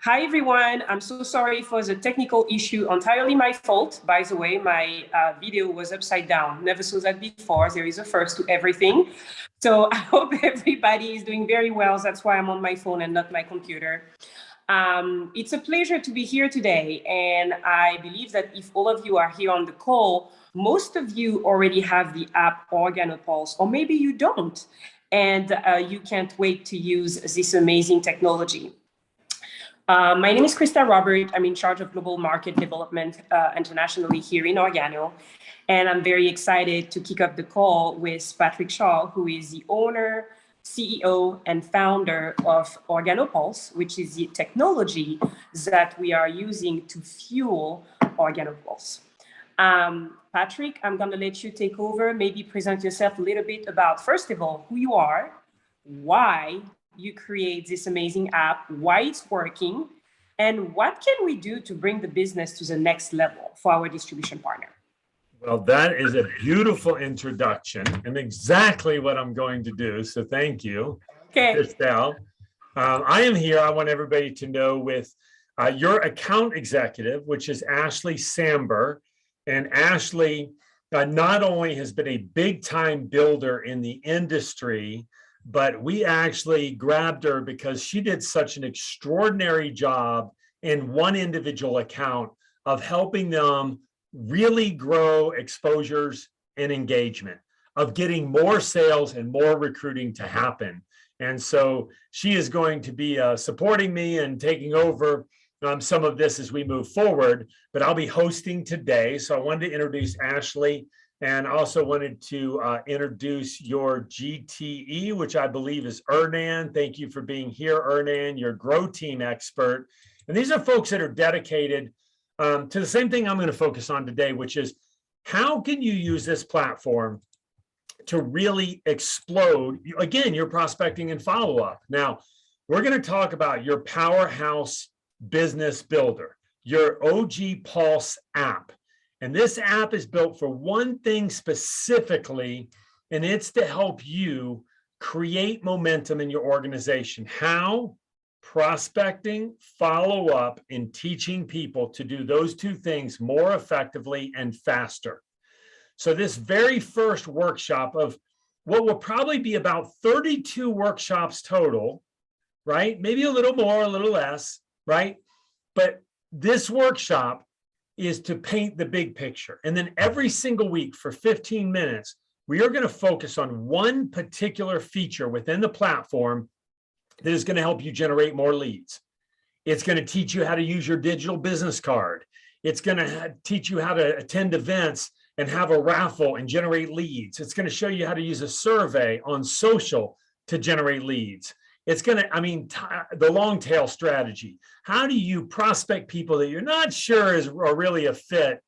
Hi, everyone. I'm so sorry for the technical issue. Entirely my fault. By the way, my video was upside down. Never saw that before. There is a first to everything. So I hope everybody is doing very well. That's why I'm on my phone and not my computer. It's a pleasure to be here today. And I believe that if all of you are here on the call, most of you already have the app OrganoPulse, or maybe you don't. And you can't wait to use this amazing technology. My name is Krista Robert. I'm in charge of global market development internationally here in Organo. And I'm very excited to kick off the call with Patrick Shaw, who is the owner, CEO, and founder of OrganoPulse, which is the technology that we are using to fuel OrganoPulse. Patrick, I'm going to let you take over, maybe present yourself a little bit about, first of all, who you are, why you create this amazing app, why it's working, and what can we do to bring the business to the next level for our distribution partner. Well, that is a beautiful introduction and exactly what I'm going to do. So thank you, Christelle. I am here, I want everybody to know, with your account executive, which is Ashley Samber. And Ashley not only has been a big time builder in the industry, but we actually grabbed her because she did such an extraordinary job in one individual account of helping them really grow exposures and engagement, of getting more sales and more recruiting to happen. And so she is going to be supporting me and taking over some of this as we move forward, but I'll be hosting today. So I wanted to introduce Ashley. And also wanted to introduce your GTE, which I believe is Ernan. Thank you for being here, Ernan, your Grow Team expert. And these are folks that are dedicated to the same thing I'm going to focus on today, which is how can you use this platform to really explode, again, your prospecting and follow-up. Now, we're going to talk about your powerhouse business builder, your OG Pulse app. And this app is built for one thing specifically, and it's to help you create momentum in your organization. How? Prospecting, follow up, and teaching people to do those two things more effectively and faster. So this very first workshop of what will probably be about 32 workshops total, right? Maybe a little more, a little less, right? But this workshop is to paint the big picture. And then every single week for 15 minutes, we are going to focus on one particular feature within the platform that is going to help you generate more leads. It's going to teach you how to use your digital business card. It's going to teach you how to attend events and have a raffle and generate leads. It's going to show you how to use a survey on social to generate leads. It's going to, the long tail strategy. How do you prospect people that you're not sure are really a fit,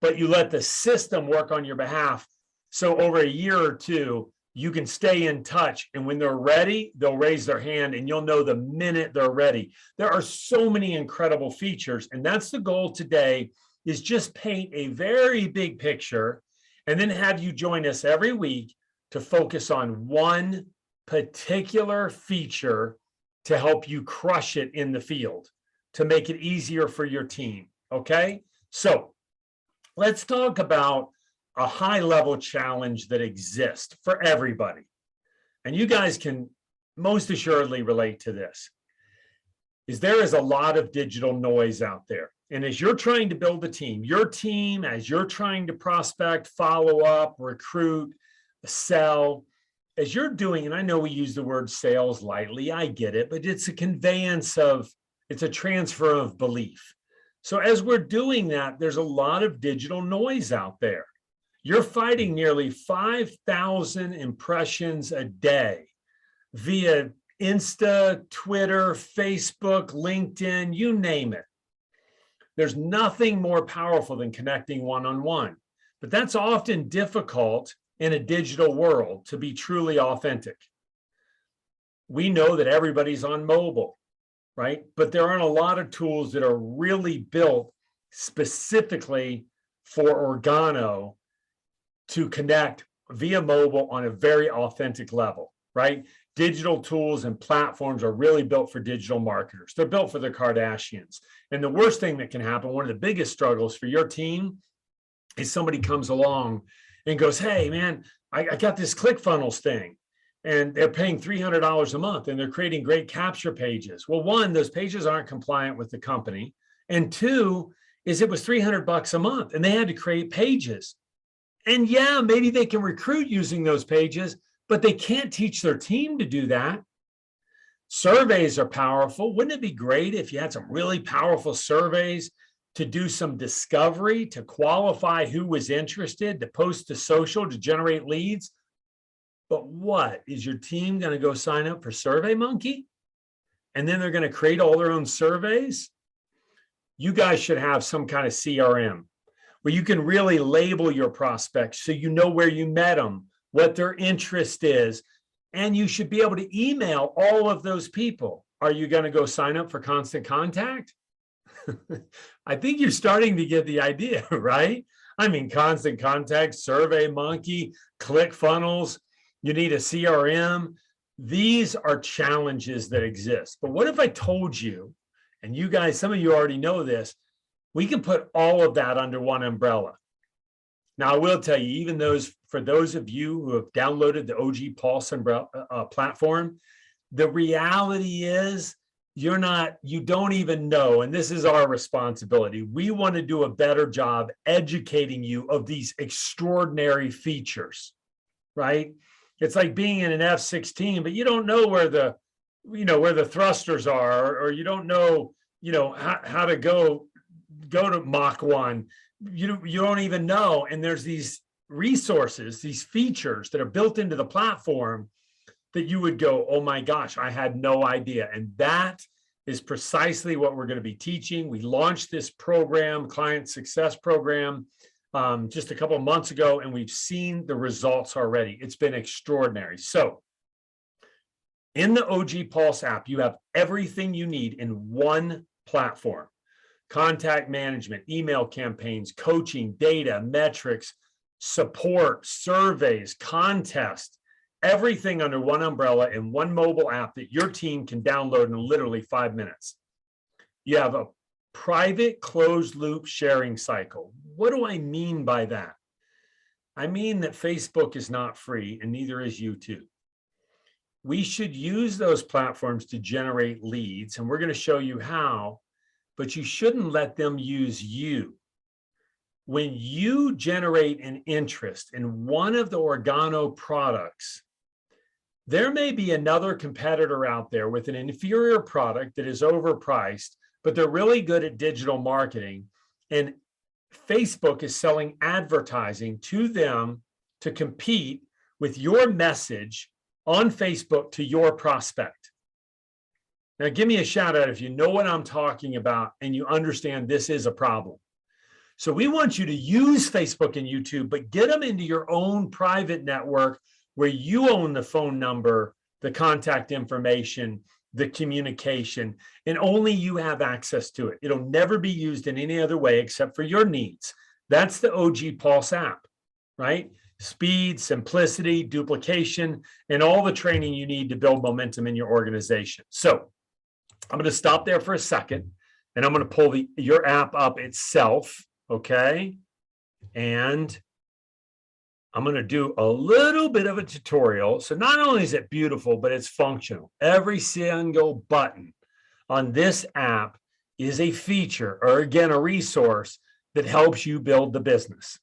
but you let the system work on your behalf? So over a year or two, you can stay in touch. And when they're ready, they'll raise their hand and you'll know the minute they're ready. There are so many incredible features. And that's the goal today, is just paint a very big picture and then have you join us every week to focus on one particular feature to help you crush it in the field, to make it easier for your team. Okay, so let's talk about a high-level challenge that exists for everybody, and you guys can most assuredly relate to this. There is a lot of digital noise out there, and as you're trying to build a team, your team, as you're trying to prospect, follow up, recruit, sell, as you're doing, and I know we use the word sales lightly, I get it, but it's a conveyance of, it's a transfer of belief. So as we're doing that, there's a lot of digital noise out there. You're fighting nearly 5,000 impressions a day via Insta, Twitter, Facebook, LinkedIn, you name it. There's nothing more powerful than connecting one-on-one, but that's often difficult in a digital world to be truly authentic. We know that everybody's on mobile, right? But there aren't a lot of tools that are really built specifically for Organo to connect via mobile on a very authentic level. right? Digital tools and platforms are really built for digital marketers. They're built for the Kardashians. And the worst thing that can happen, one of the biggest struggles for your team, is somebody comes along and goes, hey, man, I got this ClickFunnels thing, and they're paying $300 a month, and they're creating great capture pages. Well, one, those pages aren't compliant with the company. And two, is it was $300 a month, and they had to create pages. And yeah, maybe they can recruit using those pages, but they can't teach their team to do that. Surveys are powerful. Wouldn't it be great if you had some really powerful surveys to do some discovery, to qualify who was interested, to post to social, to generate leads? But what, is your team going to go sign up for SurveyMonkey? And then they're going to create all their own surveys? You guys should have some kind of CRM where you can really label your prospects so you know where you met them, what their interest is, and you should be able to email all of those people. Are you going to go sign up for Constant Contact? I think you're starting to get the idea, right? I mean, Constant Contact, SurveyMonkey, ClickFunnels, you need a CRM. These are challenges that exist. But what if I told you, and you guys, some of you already know this, we can put all of that under one umbrella. Now, I will tell you, even for those of you who have downloaded the OG Pulse platform, the reality is you don't even know, and this is our responsibility. We want to do a better job educating you of these extraordinary features, right? It's like being in an F-16, but you don't know where the thrusters are, or you don't know, how to go to Mach 1. You don't even know. And there's these resources, these features that are built into the platform that you would go, oh my gosh, I had no idea. And that is precisely what we're going to be teaching. We launched this program, Client Success Program, just a couple of months ago, and we've seen the results already. It's been extraordinary. So in the OG Pulse app, you have everything you need in one platform: contact management, email campaigns, coaching, data, metrics, support, surveys, contests, everything under one umbrella in one mobile app that your team can download in literally 5 minutes. You have a private closed loop sharing cycle. What do I mean by that? I mean that Facebook is not free, and neither is YouTube. We should use those platforms to generate leads, and we're going to show you how, but you shouldn't let them use you. When you generate an interest in one of the Organo products, there may be another competitor out there with an inferior product that is overpriced, but they're really good at digital marketing, and Facebook is selling advertising to them to compete with your message on Facebook to your prospect. Now, give me a shout out if you know what I'm talking about and you understand this is a problem. So we want you to use Facebook and YouTube, but get them into your own private network where you own the phone number, the contact information, the communication, and only you have access to it. It'll never be used in any other way except for your needs. That's the OG Pulse app, right? Speed, simplicity, duplication, and all the training you need to build momentum in your organization. So I'm going to stop there for a second, and I'm going to pull your app up itself, okay? And I'm going to do a little bit of a tutorial. So not only is it beautiful, but it's functional. Every single button on this app is a feature, or again, a resource that helps you build the business.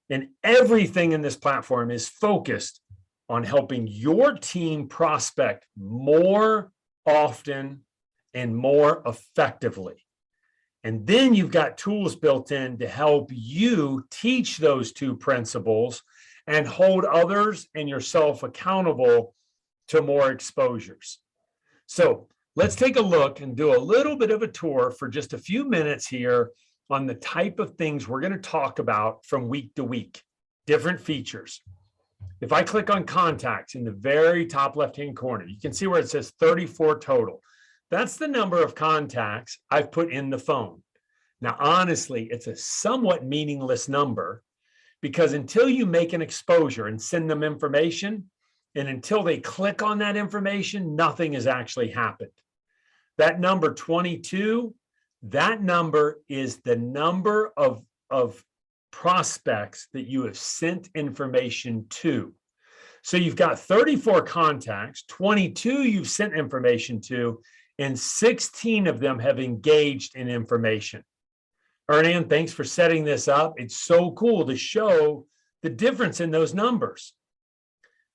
And everything in this platform is focused on helping your team prospect more often and more effectively. And then you've got tools built in to help you teach those two principles and hold others and yourself accountable to more exposures. So let's take a look and do a little bit of a tour for just a few minutes here on the type of things we're going to talk about from week to week, different features. If I click on contacts in the very top left-hand corner, you can see where it says 34 total. That's the number of contacts I've put in the phone. Now, honestly, it's a somewhat meaningless number because until you make an exposure and send them information, And until they click on that information, nothing has actually happened. That number 22, that number is the number of prospects that you have sent information to. So you've got 34 contacts, 22 you've sent information to, and 16 of them have engaged in information. Ernan, thanks for setting this up. It's so cool to show the difference in those numbers.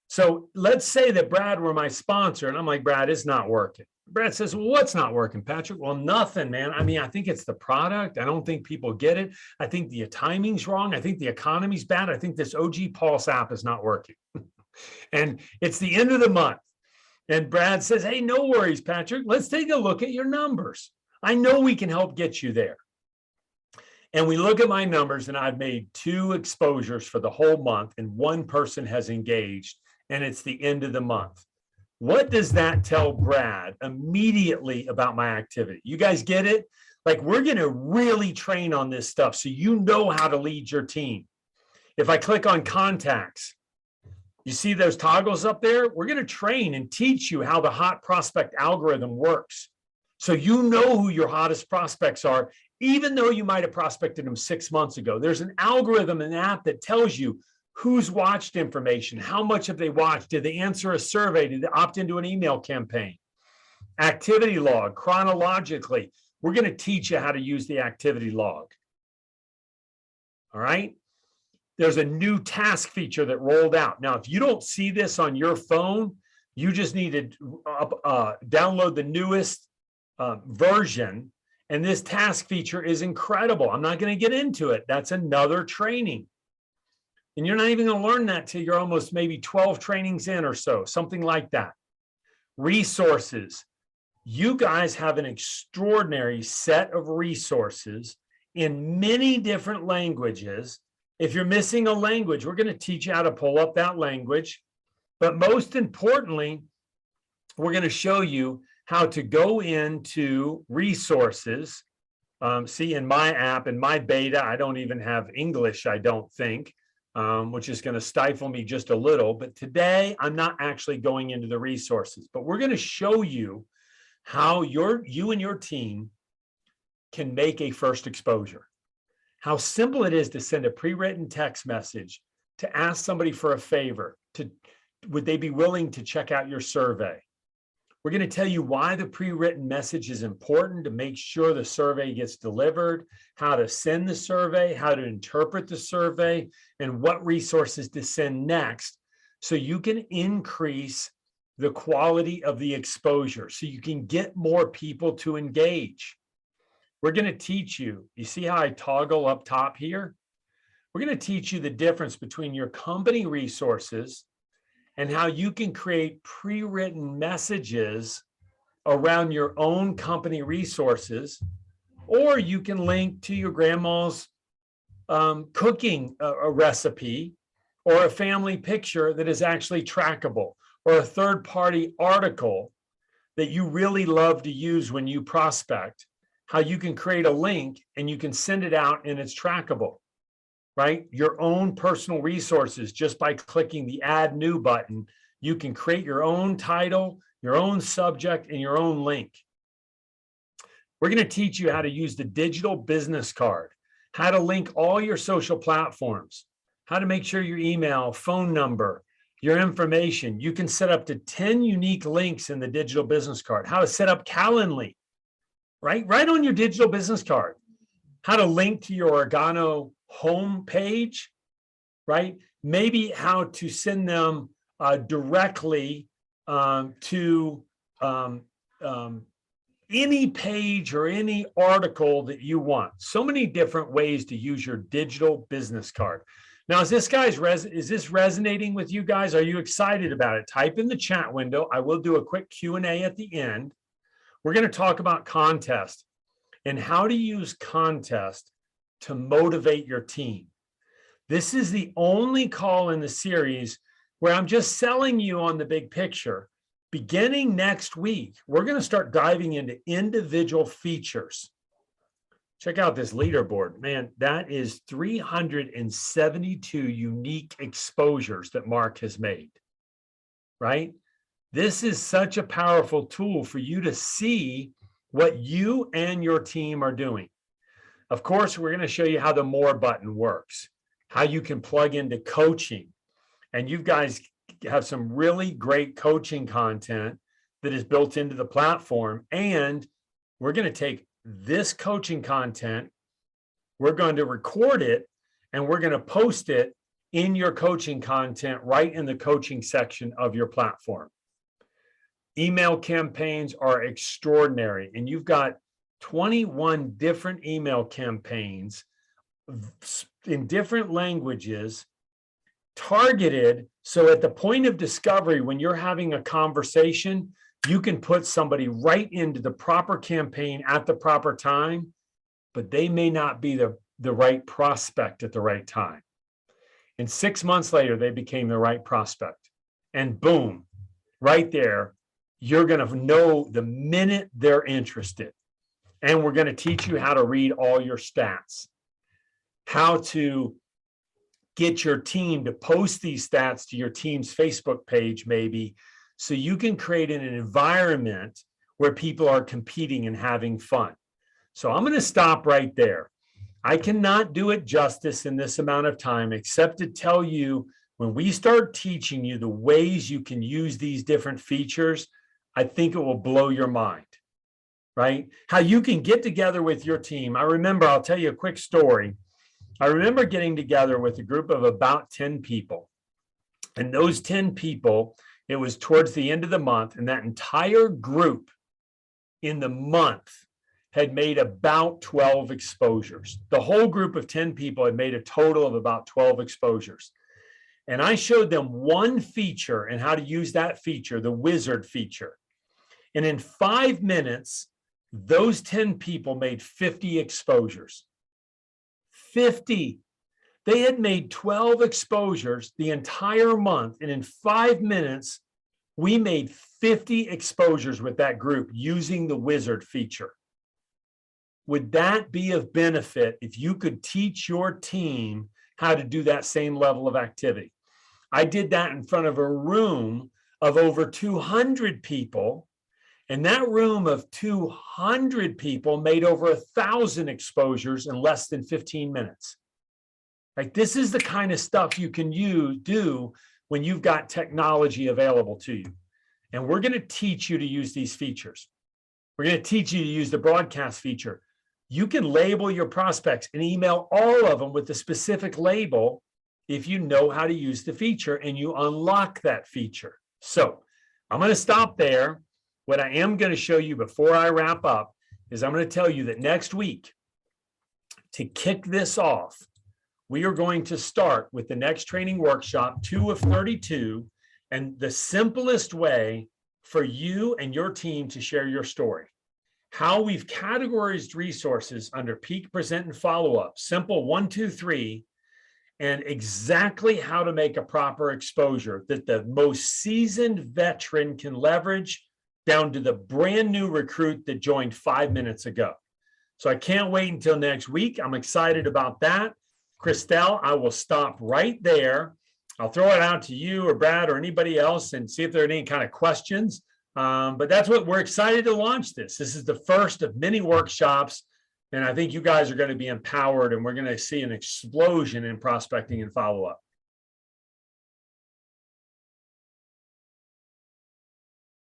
So let's say that Brad were my sponsor, and I'm like, Brad, it's not working. Brad says, well, what's not working, Patrick? Well, nothing, man. I mean, I think it's the product. I don't think people get it. I think the timing's wrong. I think the economy's bad. I think this OG Pulse app is not working. And it's the end of the month. And Brad says, hey, no worries, Patrick. Let's take a look at your numbers. I know we can help get you there. And we look at my numbers, and I've made 2 exposures for the whole month, and 1 person has engaged, and it's the end of the month. What does that tell Brad immediately about my activity? You guys get it? Like, we're going to really train on this stuff so you know how to lead your team. If I click on contacts, you see those toggles up there? We're going to train and teach you how the hot prospect algorithm works. So you know who your hottest prospects are, even though you might have prospected them 6 months ago. There's an algorithm in the app that tells you who's watched information, how much have they watched, did they answer a survey, did they opt into an email campaign, activity log, chronologically. We're going to teach you how to use the activity log. All right. There's a new task feature that rolled out. Now, if you don't see this on your phone, you just need to download the newest version. And this task feature is incredible. I'm not going to get into it. That's another training. And you're not even going to learn that till you're almost maybe 12 trainings in or so, something like that. Resources. You guys have an extraordinary set of resources in many different languages. If you're missing a language, we're going to teach you how to pull up that language. But most importantly, we're going to show you how to go into resources. See, in my app, in my beta, I don't even have English, I don't think, which is going to stifle me just a little. But today, I'm not actually going into the resources, but we're going to show you how you and your team can make a first exposure. How simple it is to send a pre-written text message to ask somebody for a favor. Would they be willing to check out your survey? We're going to tell you why the pre-written message is important to make sure the survey gets delivered, how to send the survey, how to interpret the survey, and what resources to send next so you can increase the quality of the exposure, so you can get more people to engage. We're going to teach you, you see how I toggle up top here? We're going to teach you the difference between your company resources and how you can create pre-written messages around your own company resources, or you can link to your grandma's cooking a recipe, or a family picture that is actually trackable, or a third-party article that you really love to use when you prospect, how you can create a link and you can send it out and it's trackable, right? Your own personal resources, just by clicking the Add New button, you can create your own title, your own subject, and your own link. We're going to teach you how to use the digital business card, how to link all your social platforms, how to make sure your email, phone number, your information. You can set up to 10 unique links in the digital business card, how to set up Calendly, right on your digital business card, how to link to your Organo home page, right? Maybe how to send them directly to any page or any article that you want. So many different ways to use your digital business card. Now, is this resonating with you guys? Are you excited about it? Type in the chat window. I will do a quick Q&A at the end. We're going to talk about contest and how to use contest to motivate your team. This is the only call in the series where I'm just selling you on the big picture. Beginning next week, we're going to start diving into individual features. Check out this leaderboard. Man, that is 372 unique exposures that Mark has made. right? This is such a powerful tool for you to see what you and your team are doing. Of course, we're going to show you how the More button works, how you can plug into coaching. And you guys have some really great coaching content that is built into the platform. And we're going to take this coaching content, we're going to record it, and we're going to post it in your coaching content right in the coaching section of your platform. Email campaigns are extraordinary, and you've got 21 different email campaigns in different languages, targeted, so at the point of discovery, when you're having a conversation, you can put somebody right into the proper campaign at the proper time, but they may not be the right prospect at the right time. And 6 months later, they became the right prospect. And boom, right there, you're going to know the minute they're interested. And we're going to teach you how to read all your stats, how to get your team to post these stats to your team's Facebook page, maybe, so you can create an environment where people are competing and having fun. So I'm going to stop right there. I cannot do it justice in this amount of time, except to tell you, when we start teaching you the ways you can use these different features, I think it will blow your mind, right? How you can get together with your team. I remember, I'll tell you a quick story. I remember getting together with a group of about 10 people. And those 10 people, it was towards the end of the month, and that entire group in the month had made about 12 exposures. The whole group of 10 people had made a total of about 12 exposures. And I showed them one feature and how to use that feature, the wizard feature. And in 5 minutes, those 10 people made 50 exposures. 50. They had made 12 exposures the entire month. And in 5 minutes, we made 50 exposures with that group using the wizard feature. Would that be of benefit if you could teach your team how to do that same level of activity? I did that in front of a room of over 200 people. And that room of 200 people made over 1,000 exposures in less than 15 minutes. Like, this is the kind of stuff you can do when you've got technology available to you. And we're going to teach you to use these features. We're going to teach you to use the broadcast feature. You can label your prospects and email all of them with a specific label if you know how to use the feature and you unlock that feature. So I'm going to stop there. What I am going to show you before I wrap up is I'm going to tell you that next week, to kick this off, we are going to start with the next training workshop, 2 of 32, and the simplest way for you and your team to share your story. How we've categorized resources under peak, present, and follow-up, simple 1, 2, 3, and exactly how to make a proper exposure that the most seasoned veteran can leverage, down to the brand new recruit that joined 5 minutes ago. So I can't wait until next week. I'm excited about that. Christelle, I will stop right there. I'll throw it out to you or Brad or anybody else and see if there are any kind of questions. But that's what we're excited to launch this. This is the first of many workshops, and I think you guys are going to be empowered, and we're going to see an explosion in prospecting and follow-up.